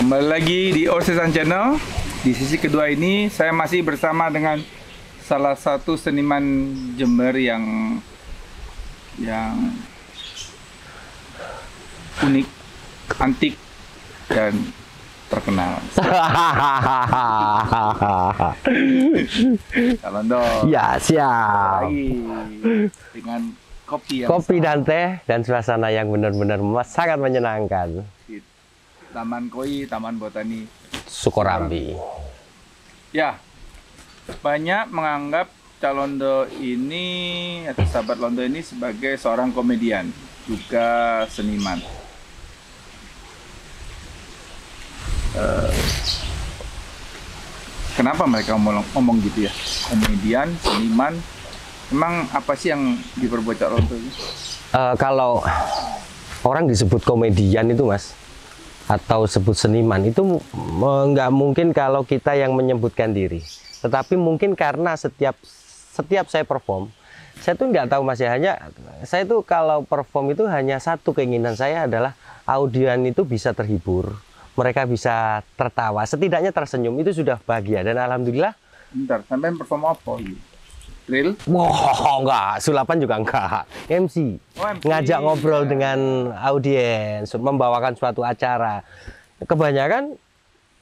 Kembali lagi di Orsesan Channel. Di sisi kedua ini saya masih bersama dengan salah satu seniman Jember yang unik, antik, dan terkenal. Calondo. Ya, siap. Lagi dengan kopi dan teh dan suasana yang benar-benar sangat menyenangkan. di Taman Koi, Taman Botani Sukorambi. Ya, banyak menganggap Calondo ini atau sahabat Londo ini sebagai seorang komedian, juga seniman. Kenapa mereka ngomong gitu ya? Komedian, seniman. Emang apa sih yang diperbuat Calondo ini? Kalau orang disebut komedian itu, Mas, atau sebut seniman itu nggak mungkin kalau kita yang menyebutkan diri. Tetapi mungkin karena setiap saya perform, saya tuh nggak tahu, Mas, ya, saya tuh kalau perform itu hanya satu keinginan saya adalah audien itu bisa terhibur, mereka bisa tertawa, setidaknya tersenyum, itu sudah bahagia. Dan alhamdulillah. Bentar, sampai perform apa? Real? Wah, enggak, sulapan juga enggak. MC. Oh, MC. Ngajak ngobrol dengan audiens, membawakan suatu acara. Kebanyakan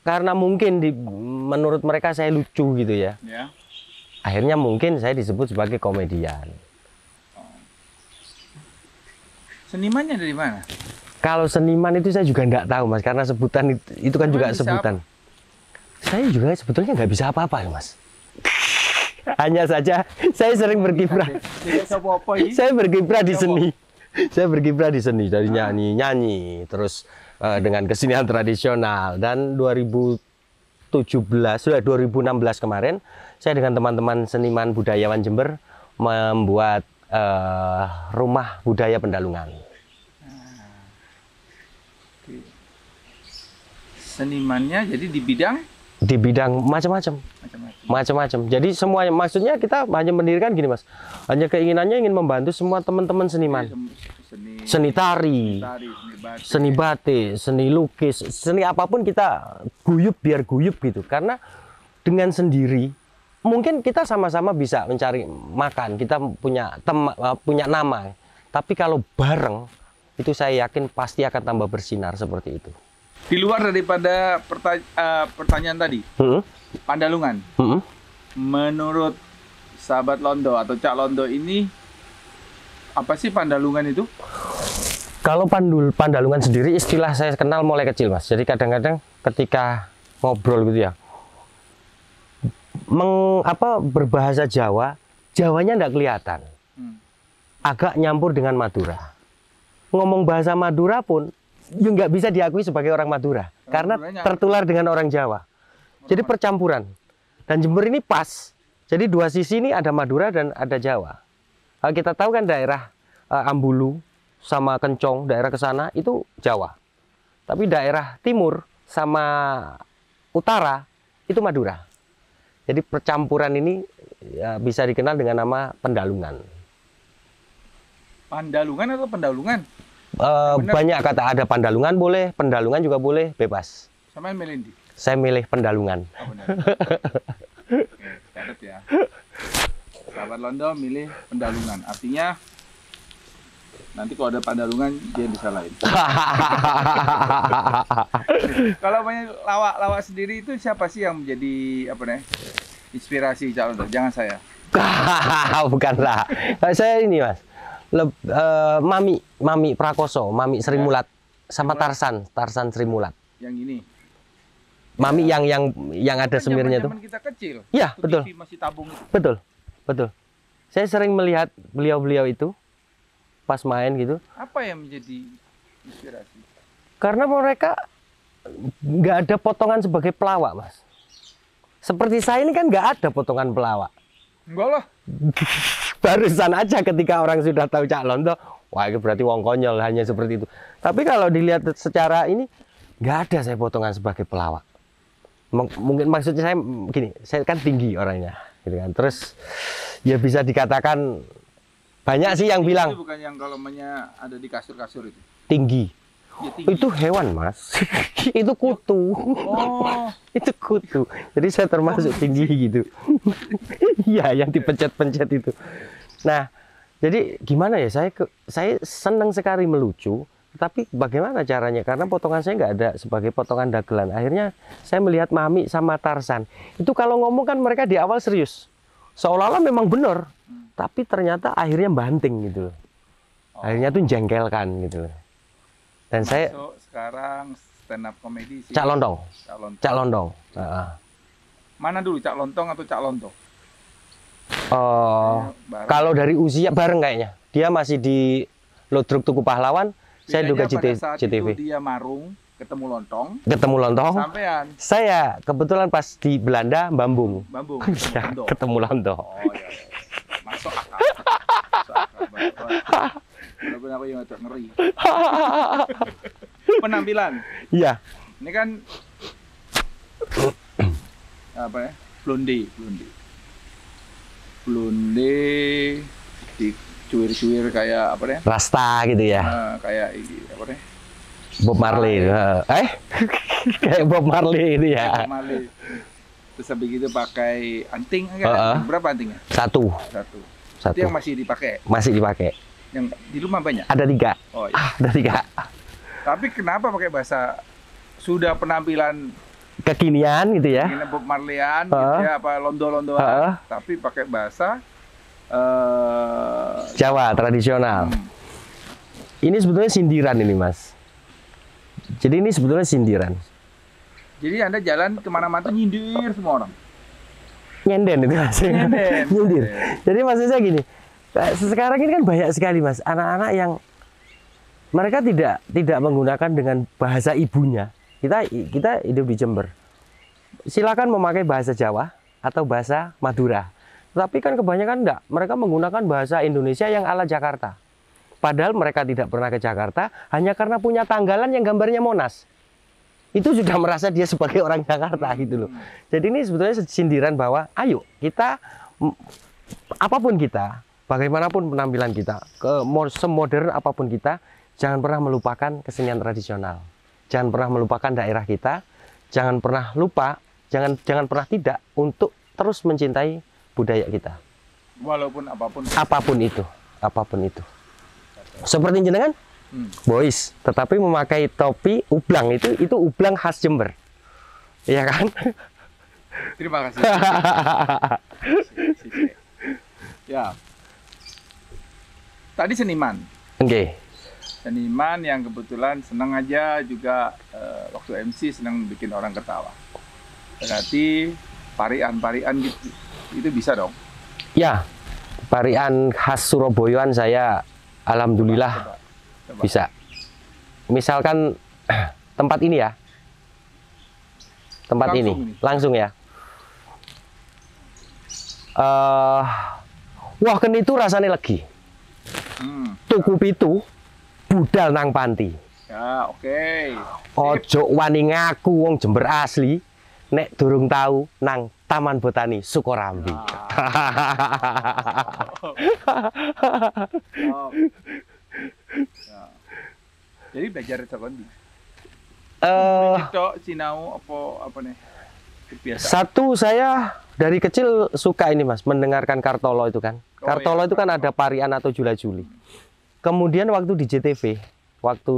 karena mungkin menurut mereka saya lucu gitu ya. Ya. Akhirnya mungkin saya disebut sebagai komedian. Senimannya dari mana? Kalau seniman itu saya juga enggak tahu, Mas, karena sebutan itu kan juga sebutan. Saya juga sebetulnya nggak bisa apa-apa, Mas. Hanya saja saya sering berkiprah. Saya berkiprah di seni. Saya berkiprah di seni dari nyanyi, terus dengan kesenian tradisional. Dan 2016 kemarin saya dengan teman-teman seniman budayawan Jember membuat rumah budaya Pendalungan. Senimannya jadi di bidang macam-macam. Jadi semuanya, maksudnya kita hanya mendirikan gini, Mas. Hanya keinginannya ingin membantu semua teman-teman seniman. Seni tari, seni batik, seni lukis, seni apapun kita guyup biar guyup gitu. Karena dengan sendiri mungkin kita sama-sama bisa mencari makan, kita punya nama. Tapi kalau bareng itu saya yakin pasti akan tambah bersinar seperti itu. Di luar daripada pertanyaan tadi, Pandalungan. Menurut sahabat Londo atau Cak Londo ini, apa sih Pandalungan itu? Kalau Pandalungan sendiri istilah saya kenal mulai kecil, Mas. Jadi kadang-kadang ketika ngobrol gitu ya, berbahasa Jawa, Jawanya nggak kelihatan. Agak nyampur dengan Madura. Ngomong bahasa Madura pun ya nggak bisa diakui sebagai orang Madura karena tertular dengan orang Jawa. Jadi percampuran. Dan Jember ini pas. Jadi dua sisi ini ada Madura dan ada Jawa. Kita tahu kan daerah Ambulu sama Kencong, daerah ke sana itu Jawa. Tapi daerah timur sama utara itu Madura. Jadi percampuran ini ya, bisa dikenal dengan nama Pendalungan. Pandalungan atau Pendalungan? Banyak kata, ada Pandalungan boleh, Pendalungan juga boleh, bebas. Sama yang milih? Saya milih Pendalungan. Oh, benar. Oke, catat ya. Sahabat Londo milih Pendalungan. Artinya nanti kalau ada Pandalungan dia bisa lain. Kalau banyak lawak sendiri itu siapa sih yang menjadi inspirasi Cak Londo? Jangan saya. Bukanlah. Saya ini, Mas. Mami Prakoso, Mami Sri Mulat, sama Tarsan Sri Mulat. Yang ini. Mami yang ada semirnya itu. Kita kecil. Iya, betul. TV masih tabung itu. Betul. Saya sering melihat beliau itu pas main gitu. Apa yang menjadi inspirasi? Karena mereka nggak ada potongan sebagai pelawak, Mas. Seperti saya ini kan nggak ada potongan pelawak. Enggak lah. Barusan aja ketika orang sudah tahu Cak Londo, wah itu berarti wong konyol, hanya seperti itu. Tapi kalau dilihat secara ini, nggak ada saya potongan sebagai pelawak. Mungkin maksudnya saya gini, saya kan tinggi orangnya, gitu kan. Terus ya bisa dikatakan banyak sih yang bilang. Itu bukan yang kalau ada di kasur-kasur itu. Tinggi. Ya, tinggi. Itu hewan, Mas. Itu kutu. Oh. Itu kutu. Jadi saya termasuk tinggi gitu. Iya, yang dipencet-pencet itu. Nah, jadi gimana ya? Saya senang sekali melucu. Tapi bagaimana caranya? Karena potongan saya nggak ada sebagai potongan dagelan. Akhirnya saya melihat Mami sama Tarsan. Itu kalau ngomong kan mereka di awal serius. Seolah-olah memang benar. Tapi ternyata akhirnya banting gitu loh. Akhirnya tuh jengkelkan gitu loh. Dan Masuk sekarang stand up komedi sih. Cak Lontong. Cak Lontong. Mana dulu, Cak Lontong atau Cak Lonto? Kalau dari usia bareng kayaknya. Dia masih di Ludruk Tugu Pahlawan. Saya juga pada saat JTV. itu dia marung, ketemu lontong. Ketemu lontong. Sampean. Saya kebetulan pas di Belanda Bambung. Bambung. Ketemu lontong. Oh iya. Masuk akal. Masuk akal. Walaupun aku yang agak ngeri. Penampilan. Iya. Ini kan apa ya? Blonde. Blonde dicuir-cuir kayak apa deh? Rasta gitu ya. Kayak ini apa deh? Bob Marley. Kayak Bob Marley itu ya. Bob Marley. Terus habis gitu pakai anting kan? Berapa antingnya? Satu. Itu yang masih dipakai. Masih dipakai. Yang di rumah banyak? Ada 3. Oh iya. Ada 3. Tapi kenapa pakai bahasa sudah penampilan kekinian gitu ya? Ini Bob Marleyan, gitu ya, apa londo-londoan, tapi pakai bahasa Jawa tradisional. Ini sebetulnya sindiran ini, Mas. Jadi ini sebetulnya sindiran. Jadi Anda jalan kemana-mana tuh nyindir semua orang. Nyenden itu Mas. Nyindir. Jadi maksud saya gini. Sekarang ini kan banyak sekali, Mas, anak-anak yang mereka tidak menggunakan dengan bahasa ibunya. Kita hidup di Jember. Silakan memakai bahasa Jawa atau bahasa Madura. Tapi kan kebanyakan enggak. Mereka menggunakan bahasa Indonesia yang ala Jakarta. Padahal mereka tidak pernah ke Jakarta hanya karena punya tanggalan yang gambarnya Monas. Itu sudah merasa dia sebagai orang Jakarta gitu loh. Jadi ini sebetulnya sindiran bahwa ayo kita apapun kita, bagaimanapun penampilan kita, semodern apapun kita, jangan pernah melupakan kesenian tradisional. Jangan pernah melupakan daerah kita. Jangan pernah lupa, jangan pernah tidak untuk terus mencintai budaya kita. Walaupun apapun. Apapun itu. Seperti jenengan, boys, tetapi memakai topi ublang itu ublang khas Jember. Iya kan? Terima kasih. Ya. Tadi seniman. Oke. Seniman yang kebetulan senang aja juga waktu MC senang bikin orang ketawa. Berarti parian gitu, itu bisa dong? Ya, parian khas Surabayaan saya alhamdulillah coba. Bisa. Misalkan tempat ini ya. Tempat langsung ini. Langsung ya. Wah, kan itu rasanya legi. Tuku pitu budal nang panti. Ya, oke. Ojo wani ngaku wong Jember asli nek durung tahu nang Taman Botani Sukorambi. Ya. Jadi belajar sekondi. Sinau apa nih? Kebiasaan. Satu, saya dari kecil suka ini, Mas, mendengarkan Kartolo itu kan. Kartolo itu kan ada parian atau jula-juli. Kemudian waktu di JTV, waktu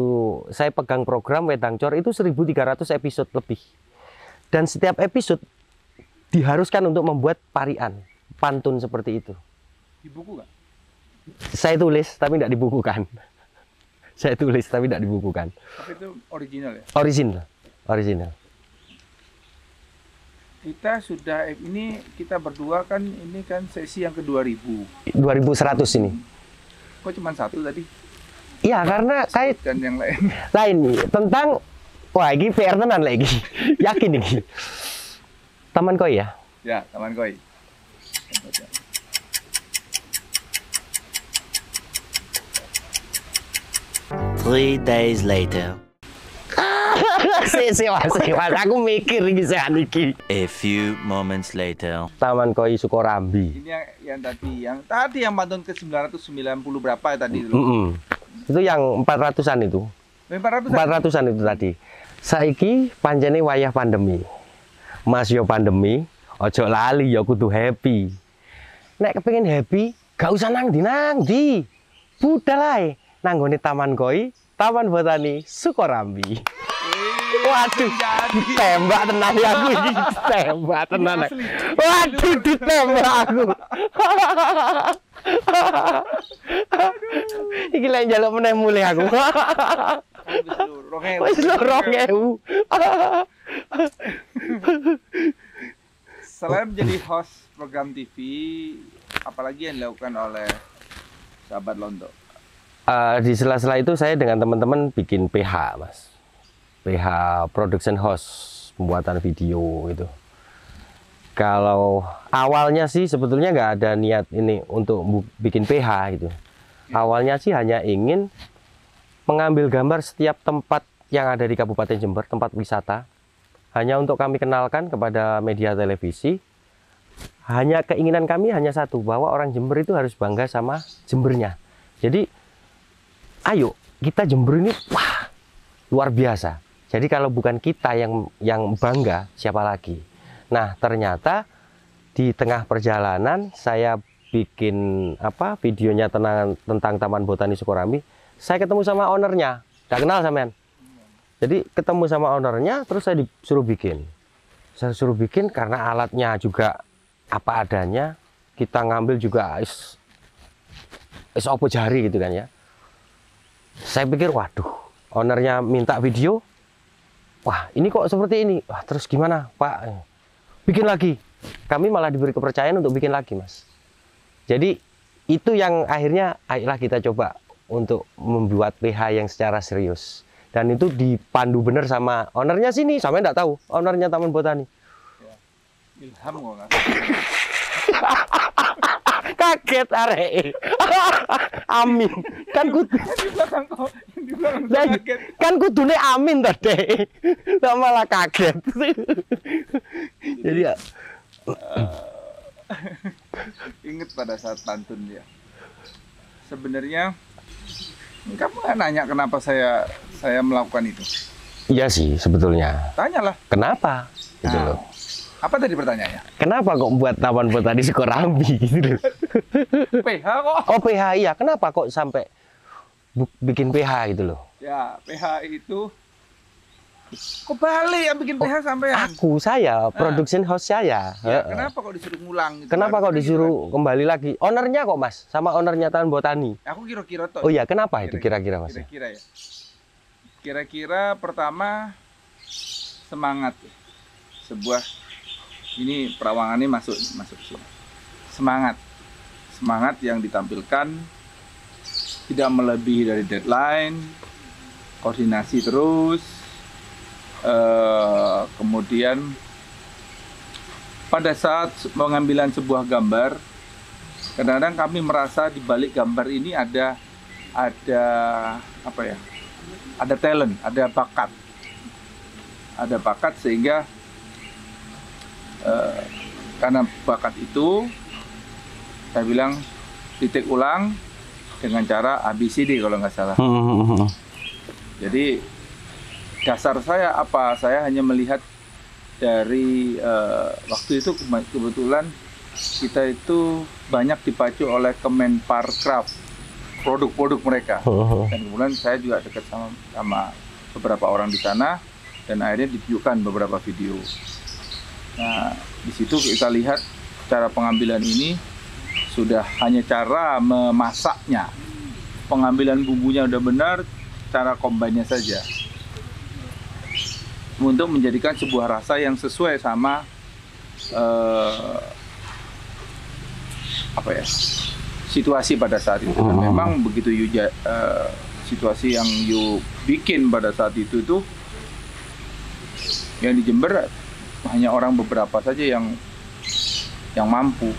saya pegang program Wedangcor itu 1.300 episode lebih. Dan setiap episode diharuskan untuk membuat parian, pantun seperti itu. Di buku nggak? Saya tulis, tapi tidak dibukukan. Saya tulis, tapi tidak dibukukan. Tapi itu original ya? Original. Kita sudah, ini kita berdua kan, ini kan sesi yang ke-2000. 2100 ini. Kok cuma satu tadi? Iya, karena kayak dan yang lain. Lain tentang, wah ini PR tenan lagi. Yakin ini. Taman Koi ya? Ya, Taman Koi. 3 days later. Mas, aku mikir iki. A few moments later. Taman Koi Sukorambi. Ini yang tadi yang pantun ke 990 berapa ya tadi dulu? Itu yang 400-an itu. 400-an itu tadi. Saiki pancene wayah pandemi. Mas yo pandemi, ojo lali yo kudu happy. Nek kepengin happy, gak usah nang ndi. Budal ae nang nggone Taman Koi, Taman Botani Sukorambi. Waduh, ditembak tenan ya aku iki, ditembak tenan. Waduh, ditembak aku. Iki lek njaluk meneh mulih aku. Wis 2000. Selain menjadi host program TV, apalagi yang dilakukan oleh sahabat Londo? Di sela-sela itu saya dengan teman-teman bikin PH, Mas. PH production house, pembuatan video itu. Kalau awalnya sih sebetulnya nggak ada niat ini untuk bikin PH gitu. Awalnya sih hanya ingin mengambil gambar setiap tempat yang ada di Kabupaten Jember, tempat wisata. Hanya untuk kami kenalkan kepada media televisi. Hanya keinginan kami hanya satu, bahwa orang Jember itu harus bangga sama Jembernya. Jadi, ayo kita Jember ini wah luar biasa. Jadi kalau bukan kita yang bangga, siapa lagi? Nah, ternyata di tengah perjalanan saya bikin videonya tentang Taman Botani Sukorambi. Saya ketemu sama ownernya, gak kenal sampean. Jadi ketemu sama ownernya, terus saya disuruh bikin. Saya suruh bikin karena alatnya juga apa adanya. Kita ngambil juga is opo jari gitu kan ya. Saya pikir, waduh, ownernya minta video. Wah, ini kok seperti ini. Wah, terus gimana, Pak? Bikin lagi. Kami malah diberi kepercayaan untuk bikin lagi, Mas. Jadi itu yang akhirnya ayolah kita coba untuk membuat PH yang secara serius. Dan itu dipandu bener sama ownernya sini. Sampai enggak tahu, ownernya Taman Botani. Ya. Ilham kok nggak? Kaget arek. Amin. Kan kudu di belakang kok, di belakang kaget. kan kudune amin to, Dek. Kok malah kaget. Jadi ya inget pada saat pantun ya. Sebenarnya kamu nggak nanya kenapa saya melakukan itu? iya sih sebetulnya. Tanyalah. Kenapa? Gitu loh. Apa tadi pertanyaannya? Kenapa kok buat Taman Botani Sukorambi gitu loh. PH kok. Oh, PH iya. Kenapa kok sampai bikin PH gitu loh? Ya, PH itu kok balik yang bikin PH sampai Saya, production house saya. Ya, kenapa kok disuruh ngulang gitu? Kenapa kok disuruh kembali lagi? Ownernya kok, Mas? Sama ownernya Taman Botani. Aku kira-kira toh. Oh iya, kenapa itu kira-kira, Mas? Kira-kira ya. Kira-kira pertama semangat. Sebuah ini perawangannya masuk sini. Semangat yang ditampilkan tidak melebihi dari deadline, koordinasi terus, kemudian pada saat pengambilan sebuah gambar, kadang-kadang kami merasa di balik gambar ini ada apa ya? Ada talent, ada bakat sehingga karena bakat itu saya bilang titik ulang dengan cara ABCD kalau nggak salah. Jadi dasar saya apa? Saya hanya melihat dari waktu itu kebetulan kita itu banyak dipacu oleh Kemenparkraf, produk-produk mereka. Dan kemudian saya juga dekat sama beberapa orang di sana dan akhirnya ditunjukkan beberapa video. Nah, di situ kita lihat cara pengambilan ini sudah hanya cara memasaknya. Pengambilan bumbunya udah benar, cara combine-nya saja. Untuk menjadikan sebuah rasa yang sesuai sama situasi pada saat itu. Dan memang begitu situasi yang you bikin pada saat itu tuh yang di Jember hanya orang beberapa saja yang mampu.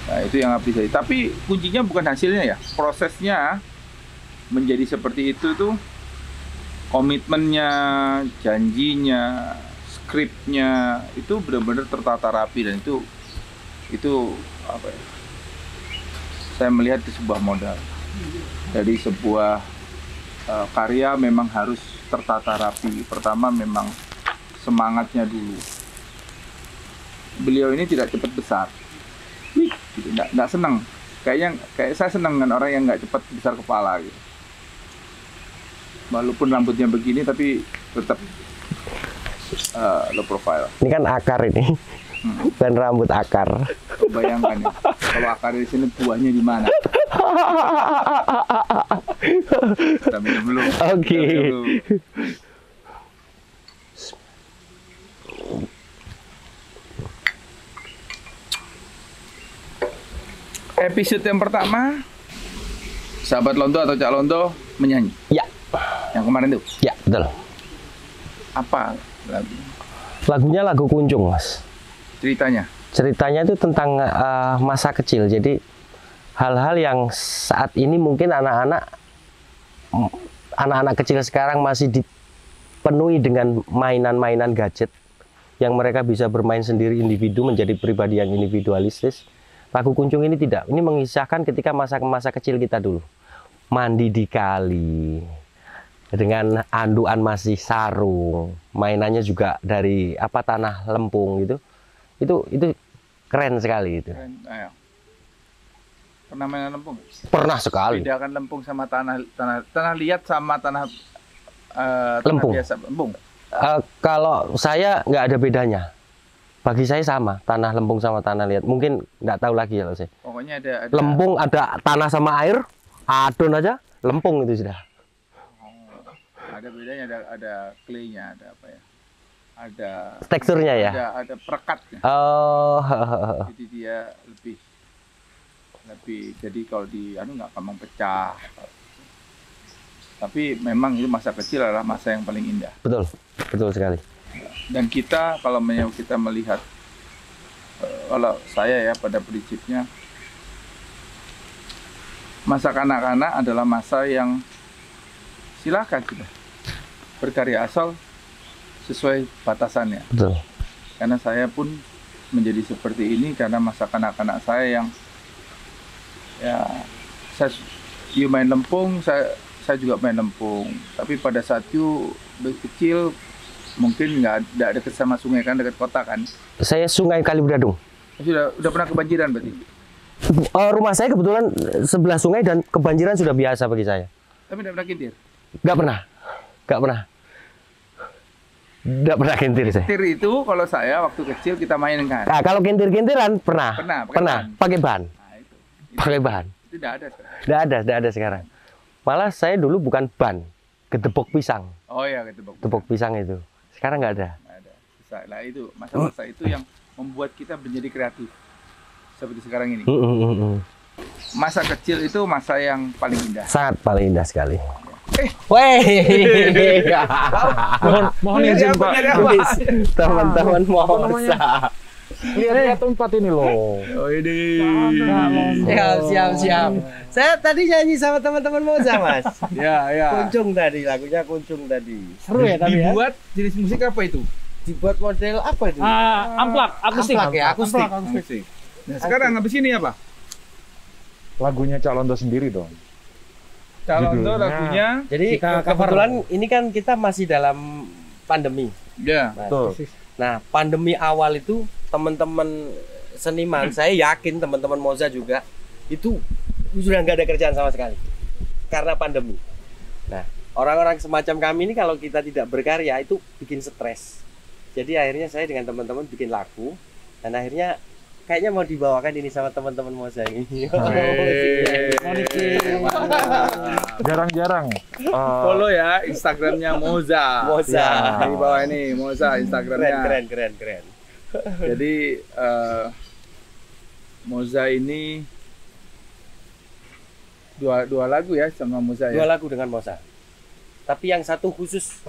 Nah, itu yang apresiasi. Tapi kuncinya bukan hasilnya ya, prosesnya menjadi seperti itu tuh, komitmennya, janjinya, skripnya itu benar-benar tertata rapi dan itu apa ya? Saya melihat itu sebuah modal dari sebuah karya memang harus tertata rapi. Pertama memang semangatnya dulu. Beliau ini tidak cepat besar, gitu. Nggak senang. Kayak saya senang dengan orang yang nggak cepat besar kepala gitu. Walaupun rambutnya begini tapi tetap low profile. Ini kan akar ini, bukan rambut akar. Bayangkan ya, kalau akar di sini buahnya di mana? Kita minum dulu. Oke. Episode yang pertama, sahabat Londo atau Cak Londo menyanyi. Ya, Yang kemarin tuh. ya betul. Apa lagu? Lagunya lagu Kunjung, Mas. Ceritanya? Ceritanya itu tentang masa kecil. Jadi hal-hal yang saat ini mungkin anak-anak kecil sekarang masih dipenuhi dengan mainan-mainan gadget yang mereka bisa bermain sendiri individu menjadi pribadi yang individualistis. Lagu Kunjung ini tidak. Ini mengisahkan ketika masa kecil kita dulu. Mandi di kali dengan anduan masih sarung, mainannya juga dari tanah lempung gitu. Itu keren sekali itu. Keren. Ayo. Pernah main lempung? Pernah sekali. Bedakan lempung sama tanah liat sama tanah Lempung. biasa, lempung. Kalau saya nggak ada bedanya. Bagi saya sama, tanah lempung sama tanah liat. Mungkin nggak tahu lagi kalau saya. Pokoknya ada Lempung ada tanah sama air, adon aja, lempung itu sudah. ada bedanya, ada clay-nya, ada apa ya? Ada Teksturnya ya. Ada perekatnya. Oh. Jadi dia lebih jadi kalau nggak gampang pecah. Tapi memang itu masa kecil adalah masa yang paling indah. Betul, betul sekali. Dan kita kalau kita melihat, kalau saya ya pada prinsipnya, masa kanak-kanak adalah masa yang silakan sudah berkarya asal sesuai batasannya. Betul. Karena saya pun menjadi seperti ini karena masa kanak-kanak saya yang you main lempung, saya juga main lempung. Tapi pada saat you kecil mungkin nggak dekat sama sungai kan, dekat kota kan. Saya Sungai Kalibradung. Udah pernah kebanjiran berarti? Rumah saya kebetulan sebelah sungai dan kebanjiran sudah biasa bagi saya. Tapi nggak pernah kintir? Nggak pernah. Nggak pernah kintir saya. Kintir itu kalau saya waktu kecil kita main kan. Nah, kalau kintir-kintiran pernah. Pakai ban. Nah, itu Pakai ban. Itu nggak ada sekarang. Nggak ada sekarang. Malah saya dulu bukan ban, gedebok pisang. Oh iya, gedebok. Gedebok pisang itu. Sekarang nggak ada. Nggak ada. Susah. Lah itu masa-masa itu yang membuat kita menjadi kreatif seperti sekarang ini. Masa kecil itu masa yang paling indah. Sangat paling indah sekali. Weh, mohon izin Pak. Teman-teman mohon sah. Lihat tempat ini loh. Oh ini. Siap. Saya tadi nyanyi sama teman-teman Moza, Mas. Ya. Kuncung tadi, lagunya Kuncung tadi. Seru ya tapi ya. Dibuat jenis musik apa itu? Dibuat model apa itu? Amplak, akustik. Akustik. Nah, sekarang habis ini apa? Lagunya Cak Londo sendiri dong. Calon Judulnya. lagunya. Jadi Kita kebetulan ini kan kita masih dalam pandemi. Ya. Betul. Nah, pandemi awal itu teman-teman seniman, saya yakin teman-teman Moza juga itu sudah nggak ada kerjaan sama sekali karena pandemi. Nah, orang-orang semacam kami ini kalau kita tidak berkarya itu bikin stres. Jadi akhirnya saya dengan teman-teman bikin lagu dan akhirnya kayaknya mau dibawakan ini sama teman-teman Moza ini. Jarang-jarang. Follow ya Instagramnya Moza. Moza. Di bawah ini Moza Instagramnya. Keren. Jadi Moza ini dua lagu ya sama Moza Dua ya. lagu dengan Moza. Tapi yang satu khusus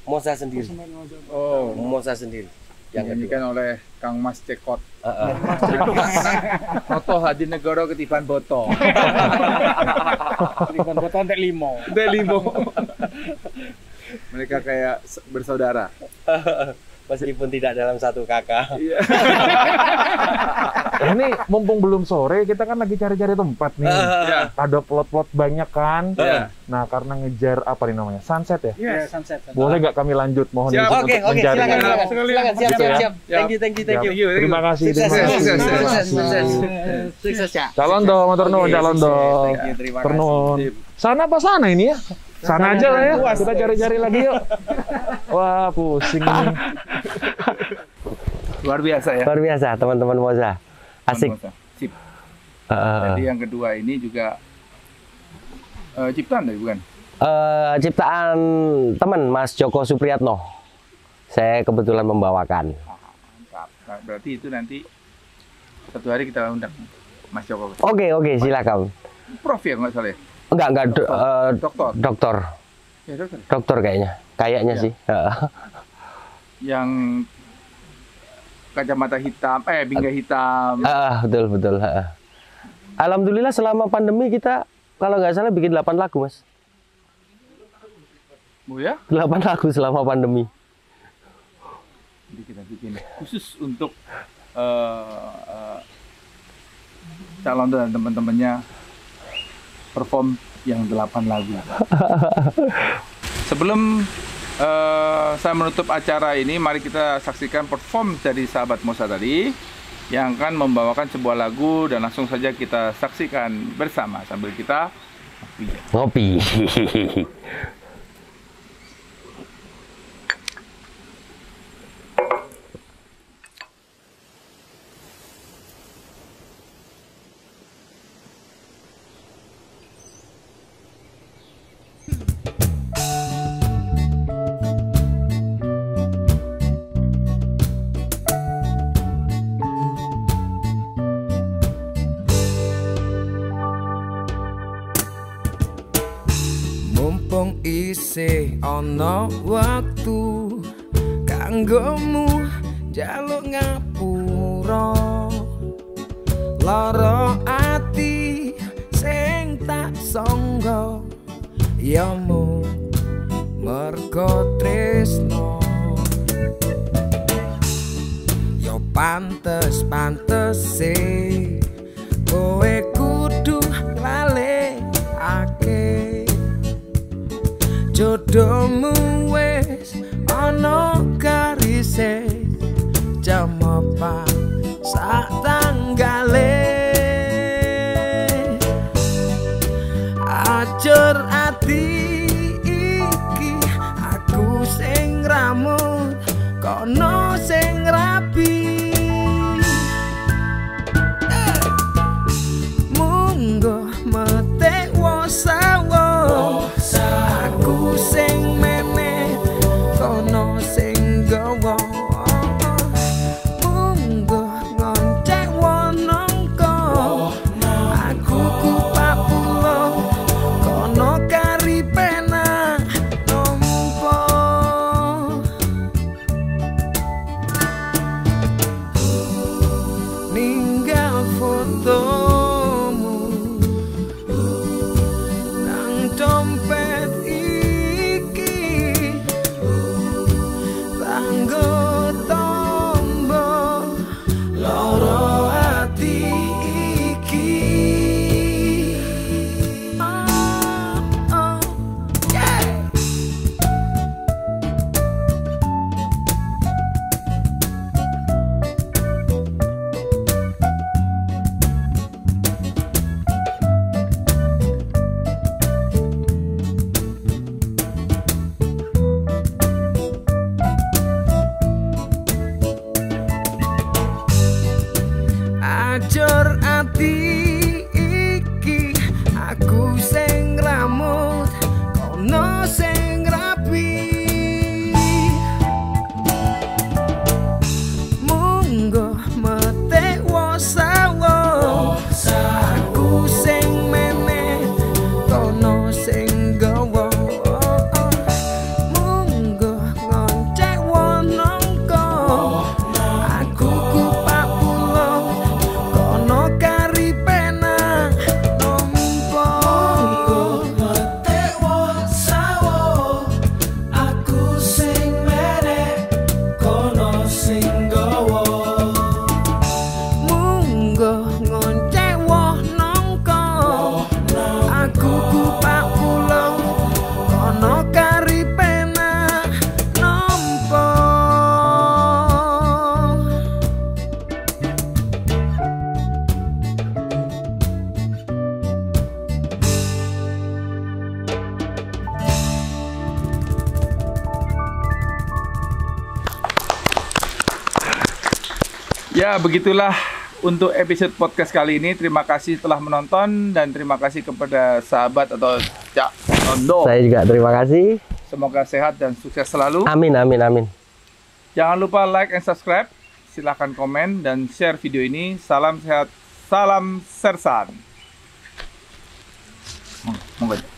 Moza sendiri. Oh, Moza sendiri. Yang dinyanyikan oleh Kang Mas Cekot. kedua. Noto Hadinegoro Ketiban Boto. Ketiban Boto entek limo. Delimo. Mereka kayak bersaudara. Meskipun tidak dalam satu kakak. Ini mumpung belum sore, kita kan lagi cari-cari tempat nih. Ada plot-plot banyak kan. Nah, karena ngejar apa nih namanya? Sunset ya? Iya, sunset. Boleh nggak kami lanjut? Mohon izin Oke, untuk mencari. silakan. Siap. Thank you. Terima kasih. Sukses ya. Calon dong, motor nuhun, calon dong. Terima Motor nuhun. Sana apa sana ini ya? Sana aja lah ya. Kita cari-cari lagi yuk. Wah, pusing ini. Luar biasa ya. Luar biasa teman-teman Moza. Asik. Sip. Jadi yang kedua ini juga ciptaan dari bukan? Ciptaan teman Mas Joko Supriyatno. Saya kebetulan membawakan. Mantap. Nah, berarti itu nanti satu hari kita undang Mas Joko. Oke, silakan. Prof ya nggak salah ya? Enggak, Dokter. Ya, dokter. Dokter kayaknya sih. Yang kacamata hitam, bingkai hitam. Betul. Alhamdulillah selama pandemi kita kalau nggak salah bikin 8 lagu, Mas. Bu ya? 8 lagu selama pandemi. Jadi kita bikin khusus untuk calon dan teman-temannya perform yang 8 lagu. Sebelum saya menutup acara ini, mari kita saksikan perform dari sahabat Moza tadi yang akan membawakan sebuah lagu, dan langsung saja kita saksikan bersama sambil kita Ngopi. Mumpung isih ana wektu kanggomu njaluk ngapura, lara ati sing tak sangga ya mung merga tresno. Yo pantes-pantese kowe kudu nglalekake jodohmu wis ana garise, jam apa sak tanggale. Ajur ati iki aku sing ngramut, kono sing rapi. Munggo mete wasawo, aku sing mene, kono sing gawa. Munggo ngoncek wonongko, aku kupak pulau, kono kari pena nompo. Ninggal fotomu nang dompet iki, tanggo tombo loro ati iki. Yeah. Ajur ati iki aku sing ngramut, kono sing rapi. Munggo mete wasawo, aku sing mene, kono sing gawa. Munggo ngoncek wonongko, aku kupak pulau, kono kari pena nompo. Ya, begitulah untuk episode podcast kali ini. Terima kasih telah menonton dan terima kasih kepada sahabat atau Cak Londo. Saya juga terima kasih. Semoga sehat dan sukses selalu. Amin, amin, amin. Jangan lupa like and subscribe. Silahkan komen dan share video ini. Salam sehat, salam sersan. Monggo.